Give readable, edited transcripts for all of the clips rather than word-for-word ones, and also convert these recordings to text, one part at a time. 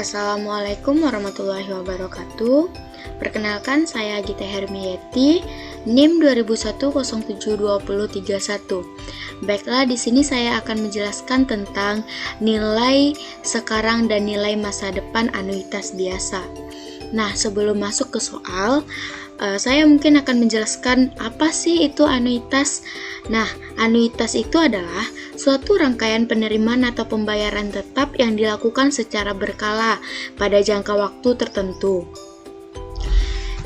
Assalamualaikum warahmatullahi wabarakatuh. Perkenalkan, saya Gita Hermieti, NIM 2021072031. Baiklah, di sini saya akan menjelaskan tentang nilai sekarang dan nilai masa depan anuitas biasa. Nah, sebelum masuk ke soal, saya mungkin akan menjelaskan apa sih itu anuitas. Nah, anuitas itu adalah suatu rangkaian penerimaan atau pembayaran tetap yang dilakukan secara berkala pada jangka waktu tertentu.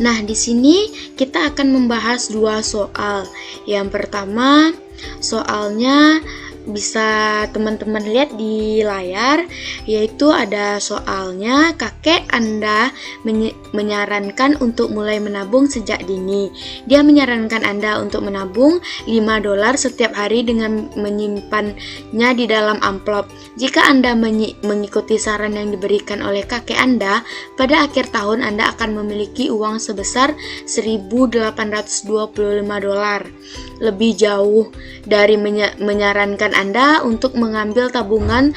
Nah, di sini kita akan membahas dua soal. Yang pertama, soalnya bisa teman-teman lihat di layar, yaitu ada soalnya kakek Anda menyarankan untuk mulai menabung sejak dini. Dia menyarankan Anda untuk menabung $5 setiap hari dengan menyimpannya di dalam amplop. Jika Anda mengikuti saran yang diberikan oleh kakek Anda, pada akhir tahun Anda akan memiliki uang sebesar $1.825. Lebih jauh dari menyarankan Anda untuk mengambil tabungan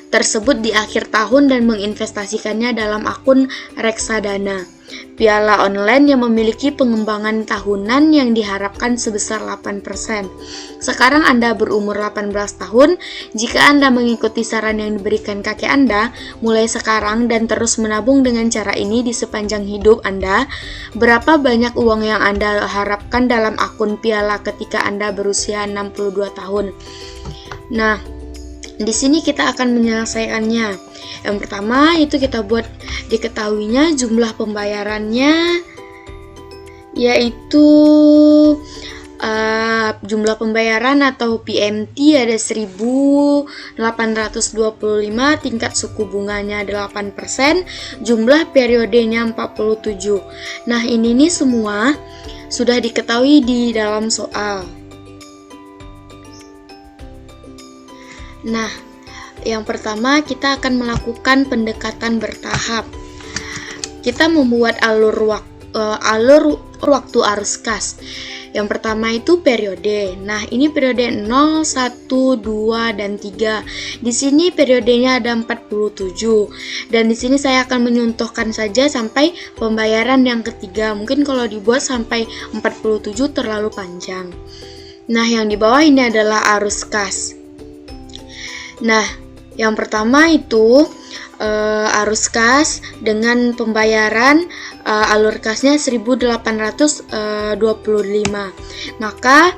tersebut di akhir tahun dan menginvestasikannya dalam akun reksadana piala online yang memiliki pengembangan tahunan yang diharapkan sebesar 8%. Sekarang Anda berumur 18 tahun. Jika Anda mengikuti saran yang diberikan kakek Anda, mulai sekarang dan terus menabung dengan cara ini di sepanjang hidup Anda, berapa banyak uang yang Anda harapkan dalam akun piala ketika Anda berusia 62 tahun? Nah, di sini kita akan menyelesaikannya. Yang pertama itu kita buat diketahuinya jumlah pembayarannya, yaitu jumlah pembayaran atau PMT ada 1.825, tingkat suku bunganya 8%, jumlah periodenya 47. Nah, ini nih semua sudah diketahui di dalam soal. Nah, yang pertama kita akan melakukan pendekatan bertahap. Kita membuat alur waktu arus kas. Yang pertama itu periode. Nah, ini periode 0, 1, 2, dan 3. Di sini periodenya ada 47. Dan di sini saya akan menyontohkan saja sampai pembayaran yang ketiga. Mungkin kalau dibuat sampai 47 terlalu panjang. Nah, yang di bawah ini adalah arus kas. Nah, yang pertama itu arus kas dengan pembayaran alur kasnya 1.825. Maka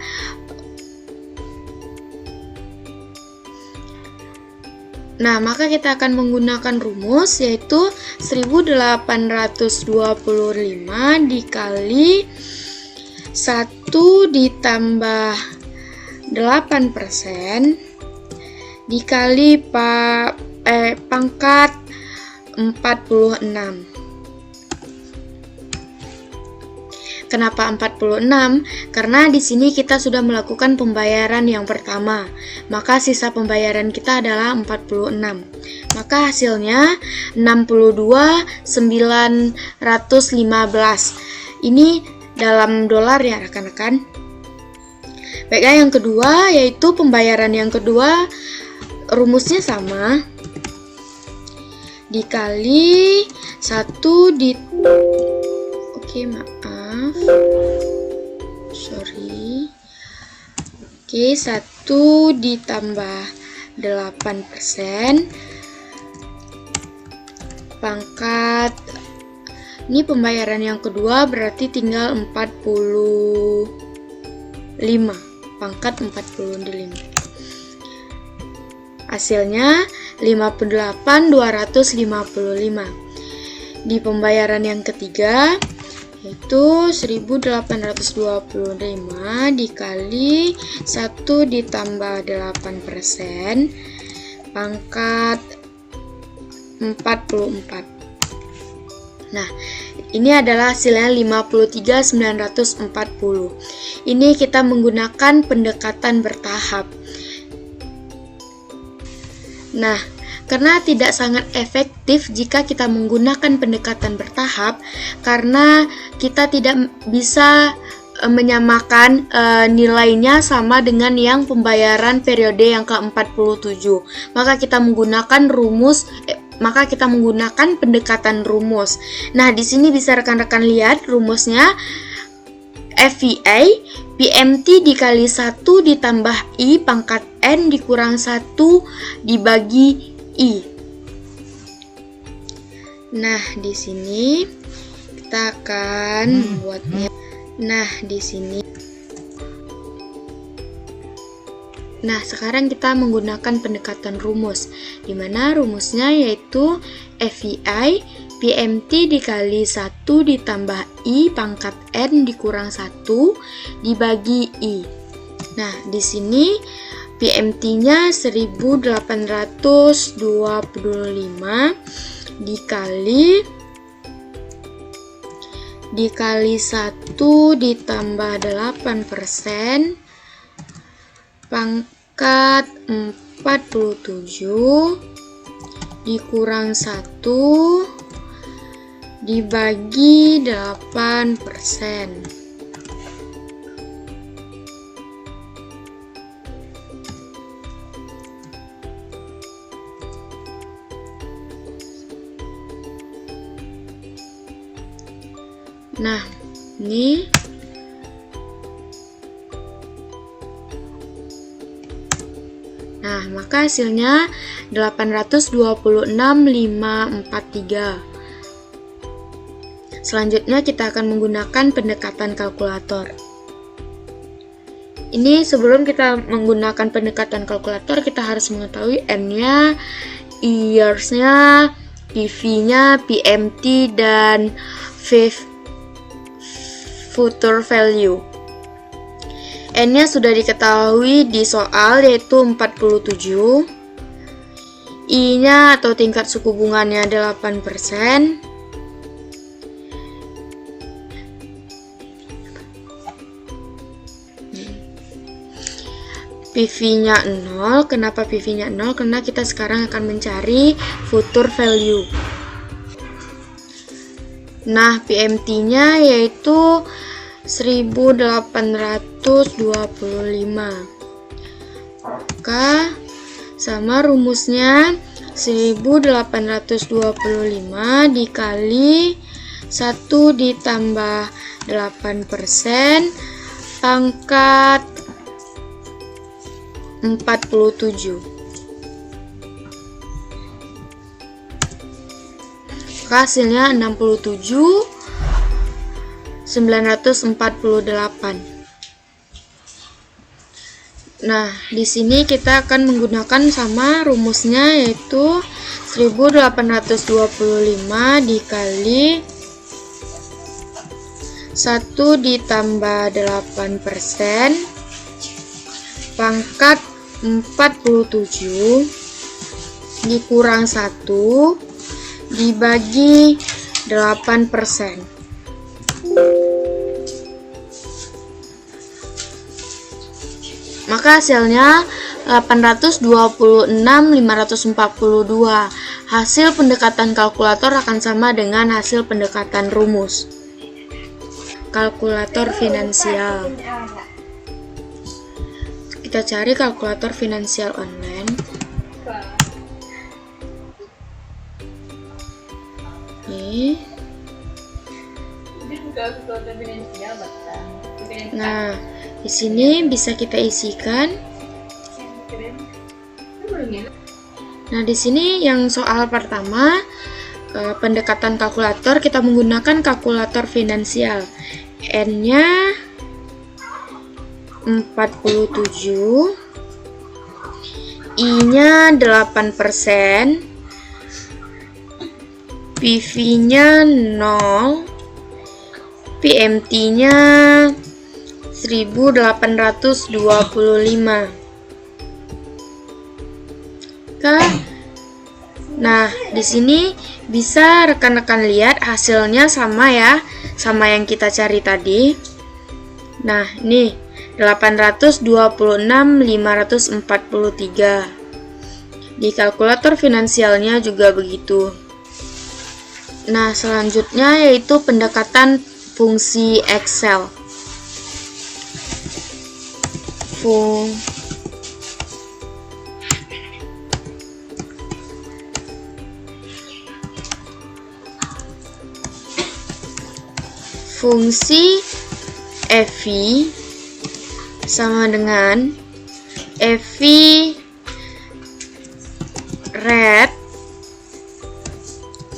kita akan menggunakan rumus, yaitu 1.825 dikali 1 ditambah 8% dikali pangkat 46. Kenapa 46? Karena di sini kita sudah melakukan pembayaran yang pertama, maka sisa pembayaran kita adalah 46. Maka hasilnya 62.915. Ini dalam dolar ya rekan-rekan. Baiklah, yang kedua yaitu pembayaran yang kedua, rumusnya sama, dikali 1 1 ditambah 8% pangkat, ini pembayaran yang kedua berarti tinggal 45, pangkat 45. Hasilnya 58.255. Di pembayaran yang ketiga yaitu 1.825 dikali 1 ditambah 8% pangkat 44. Nah, ini adalah hasilnya 53.940. Ini kita menggunakan pendekatan bertahap. Nah, karena tidak sangat efektif jika kita menggunakan pendekatan bertahap, karena kita tidak bisa menyamakan nilainya sama dengan yang pembayaran periode yang ke-47. Maka kita menggunakan rumus maka kita menggunakan pendekatan rumus. Nah, di sini bisa rekan-rekan lihat rumusnya. FVA PMT dikali 1 ditambah I pangkat N dikurang 1 dibagi I. Nah, di sini kita akan membuatnya. Nah, di sini. Nah, sekarang kita menggunakan pendekatan rumus, di mana rumusnya yaitu FVI PMT dikali 1 ditambah I pangkat N dikurang 1 dibagi I. Nah, di sini PMT-nya 1825 dikali 1 ditambah 8% pangkat 47 dikurang 1 dibagi 8%. Nah, ini maka hasilnya 826.543. Selanjutnya kita akan menggunakan pendekatan kalkulator. Ini sebelum kita menggunakan pendekatan kalkulator, kita harus mengetahui N-nya, years-nya, PV-nya, PMT, dan future value. N-nya sudah diketahui di soal, yaitu 47. I-nya atau tingkat suku bunganya 8%. PV-nya 0. Kenapa PV-nya 0? Karena kita sekarang akan mencari future value. Nah, PMT-nya yaitu 1825. Maka sama rumusnya 1825 dikali 1 ditambah 8% pangkat 47. Hasilnya 67.948. Nah, di sini kita akan menggunakan sama rumusnya, yaitu 1825 dikali 1 ditambah 8% pangkat 47 dikurang 1 dibagi 8%. Maka hasilnya 826.542. Hasil pendekatan kalkulator akan sama dengan hasil pendekatan rumus. Kalkulator finansial. Kita cari kalkulator finansial online. Nih. Nah, di sini bisa kita isikan. Nah, di sini yang soal pertama, pendekatan kalkulator, kita menggunakan kalkulator finansial. N-nya 47, I-nya 8%, PV-nya 0, PMT-nya 1825. Nah, di sini bisa rekan-rekan lihat hasilnya sama ya, sama yang kita cari tadi. Nah, ini 826.543. Di kalkulator finansialnya juga begitu. Nah, selanjutnya yaitu pendekatan fungsi Excel. fungsi FV sama dengan FV red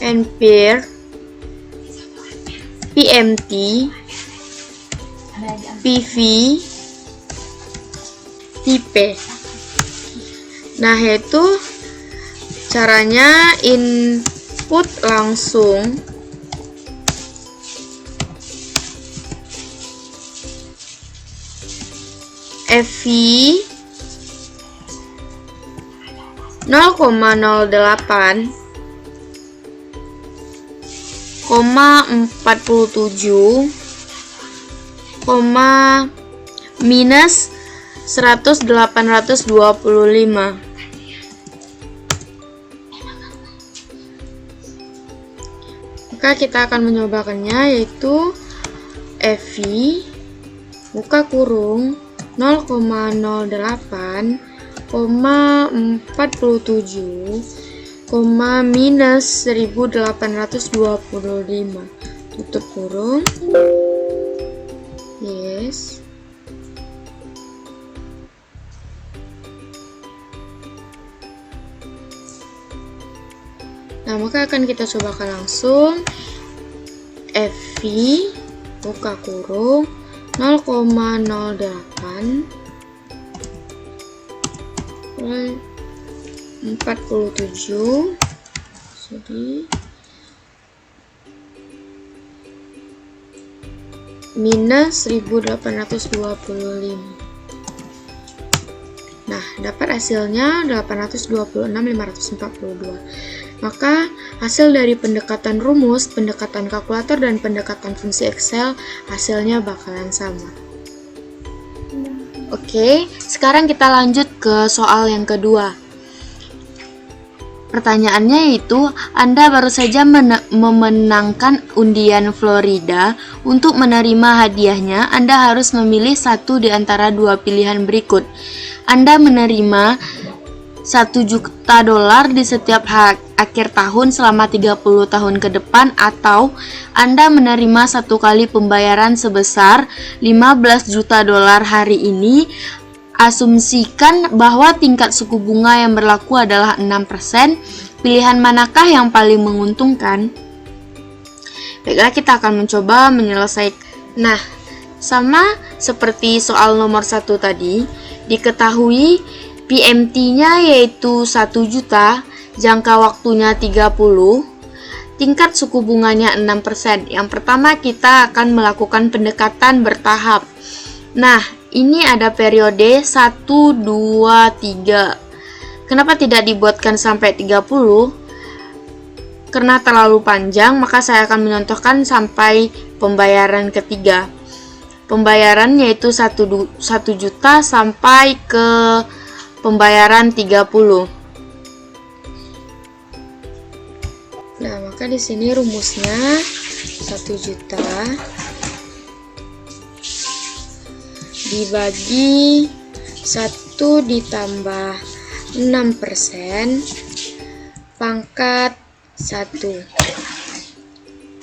ampere PMT PV tipe. Nah, itu caranya input langsung FV 0,08, 47, minus 100/825. Maka kita akan mencobakannya, yaitu FV buka kurung 0,08, 47, minus 1825, tutup kurung. Yes. Nah, maka akan kita cobakan langsung. FV buka kurung 0,08, 47, jadi minus 1825. Nah, dapat hasilnya 826.542. Maka hasil dari pendekatan rumus, pendekatan kalkulator, dan pendekatan fungsi Excel hasilnya bakalan sama. Oke, sekarang kita lanjut ke soal yang kedua. Pertanyaannya yaitu, Anda baru saja memenangkan undian Florida. Untuk menerima hadiahnya, Anda harus memilih satu di antara dua pilihan berikut. Anda menerima $1 juta di setiap akhir tahun selama 30 tahun ke depan, atau Anda menerima satu kali pembayaran sebesar $15 juta hari ini. Asumsikan bahwa tingkat suku bunga yang berlaku adalah 6%. Pilihan manakah yang paling menguntungkan? Baiklah, kita akan mencoba menyelesaikan. Nah, sama seperti soal nomor 1 tadi, diketahui PMT-nya yaitu 1 juta, jangka waktunya 30, tingkat suku bunganya 6%. Yang pertama, kita akan melakukan pendekatan bertahap. Nah, ini ada periode 1, 2, 3. Kenapa tidak dibuatkan sampai 30? Karena terlalu panjang, maka saya akan menyontohkan sampai pembayaran ketiga. Pembayaran yaitu 1 juta sampai ke pembayaran 30. Nah, maka di sini rumusnya 1 juta dibagi 1 ditambah 6% pangkat 1.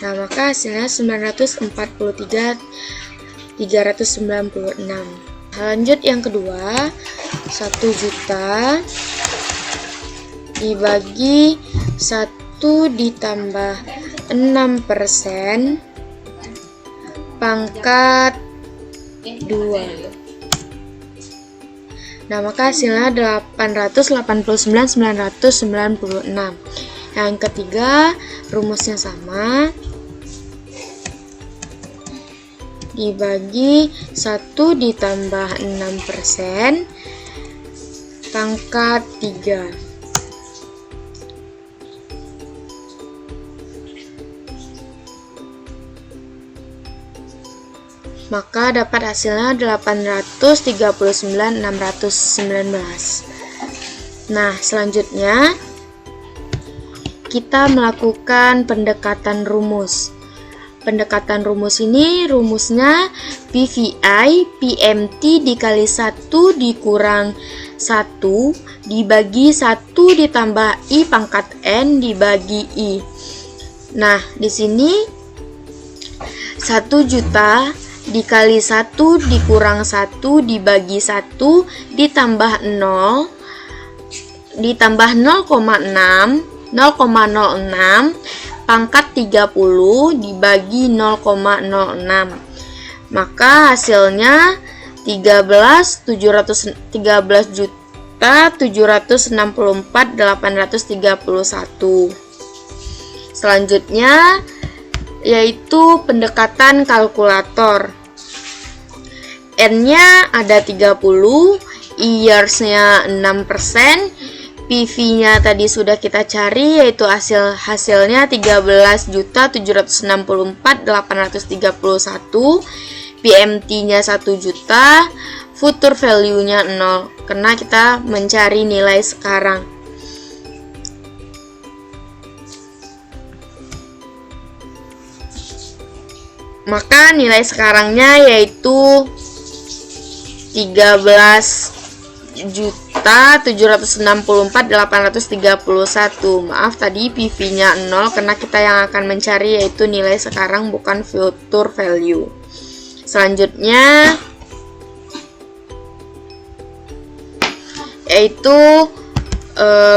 Nah, maka hasilnya 943.396. Lanjut yang kedua, 1 juta dibagi 1 ditambah 6% pangkat 2. Nah, maka hasilnya 889.996. Yang ketiga, rumusnya sama, dibagi 1 ditambah 6% pangkat 3. Maka dapat hasilnya 839.619. Nah, selanjutnya kita melakukan pendekatan rumus. Pendekatan rumus ini rumusnya PVI PMT dikali 1 dikurang 1 dibagi 1 ditambah I pangkat N dibagi I. Nah, di sini 1 juta dikali 1 dikurang 1 dibagi 1 ditambah 0 ditambah 0,6 pangkat 30 dibagi 0,06. Maka hasilnya 13.764.831. Selanjutnya yaitu pendekatan kalkulator. N-nya ada 30, years-nya 6%, PV-nya tadi sudah kita cari yaitu hasilnya 13.764.831, PMT-nya 1 juta, future value-nya 0 karena kita mencari nilai sekarang. Maka nilai sekarangnya yaitu 13.764.831. Maaf tadi PV-nya 0 karena kita yang akan mencari yaitu nilai sekarang bukan future value. Selanjutnya yaitu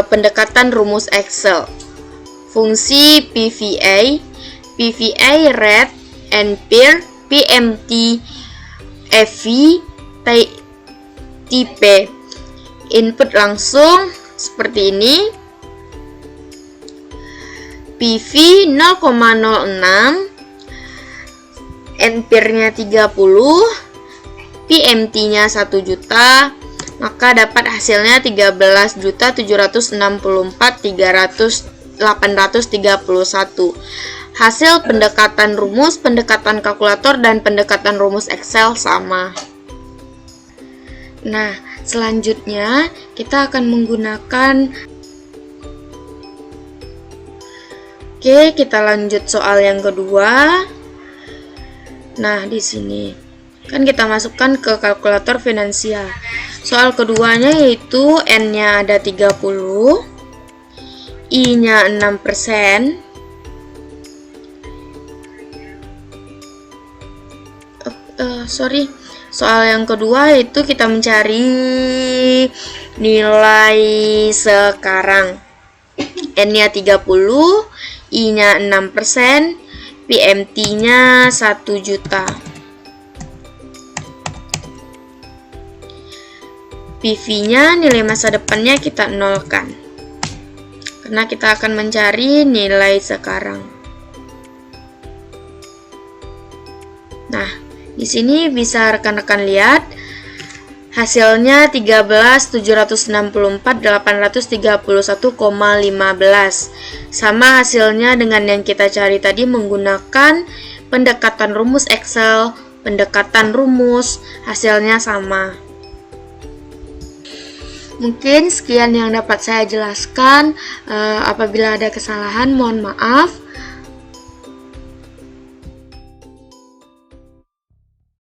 pendekatan rumus Excel. Fungsi PVA rate and peer, PMT, FV, TP. Input langsung seperti ini. PV 0,06, NPR-nya 30, PMT-nya 1 juta, maka dapat hasilnya 13.764.831. Hasil pendekatan rumus, pendekatan kalkulator, dan pendekatan rumus Excel sama. Nah, selanjutnya kita akan menggunakan. Oke, kita lanjut soal yang kedua. Nah, di sini kan kita masukkan ke kalkulator finansial. Soal keduanya yaitu N-nya ada 30, I-nya 6%, soal yang kedua yaitu kita mencari nilai sekarang. N-nya 30, I-nya 6%, PMT-nya 1 juta. PV-nya nilai masa depannya kita nolkan karena kita akan mencari nilai sekarang. Nah, di sini bisa rekan-rekan lihat hasilnya 13.764.831,15. Sama hasilnya dengan yang kita cari tadi menggunakan pendekatan rumus Excel, pendekatan rumus, hasilnya sama. Mungkin sekian yang dapat saya jelaskan. Apabila ada kesalahan, mohon maaf.